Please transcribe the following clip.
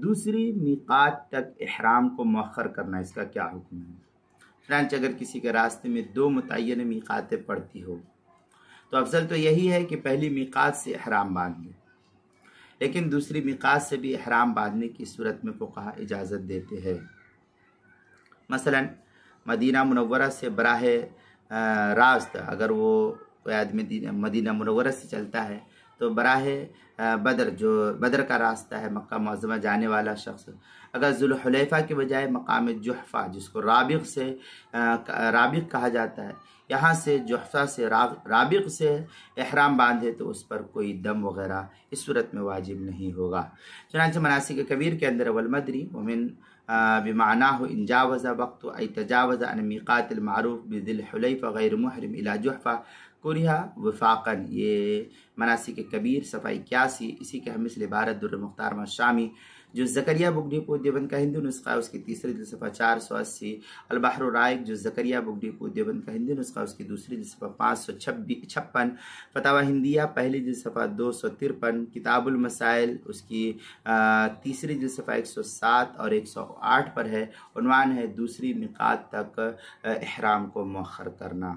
دوسری میقات تک احرام کو مؤخر کرنا، اس کا کیا حکم ہے؟ چنانچہ اگر کسی کے راستے میں 2 متعینہ میقاتیں پڑتی ہو تو افضل تو یہی ہے کہ پہلی میقات سے احرام باندھ لے، لیکن دوسری میقات سے بھی احرام باندھنے کی صورت میں فقہا اجازت دیتے ہیں۔ مثلا مدینہ منورہ سے براہ راست اگر وہ کوئی آدمی مدینہ منورہ سے چلتا ہے تو براہ بدر، جو بدر کا راستہ ہے مکہ معظمہ جانے والا شخص، اگر ذوالحلیفہ کے بجائے مقام جحفہ جس کو رابغ کہا جاتا ہے، یہاں سے جحفہ سے رابغ سے احرام باندھے تو اس پر کوئی دم وغیرہ اس صورت میں واجب نہیں ہوگا۔ چنانچہ مناسک کبیر کے اندر والمدری ومن بمعناه ان جاوز وقت ای تجاوز عن میقات المعروف بذی الحلیفہ غیر محرم الى جحفہ کریہ وفاقا، یہ مناسک کبیر صفحہ 81، اسی کے ہم مثل عبارت در مختار شامی جو زکریہ بک ڈپو دیوبند کا ہندو نسخہ اس کی تیسری جلد صفحہ 480، البحر الرائق جو زکریہ بک ڈپو دیوبند کا ہندو نسخہ اس کی دوسری جلد صفحہ 556، فتاوی ہندیہ پہلی جلد صفحہ 253، کتاب المسائل اس کی تیسری جلد صفحہ 107 اور 108 پر ہے، عنوان ہے دوسری میقات تک احرام کو مؤخر کرنا۔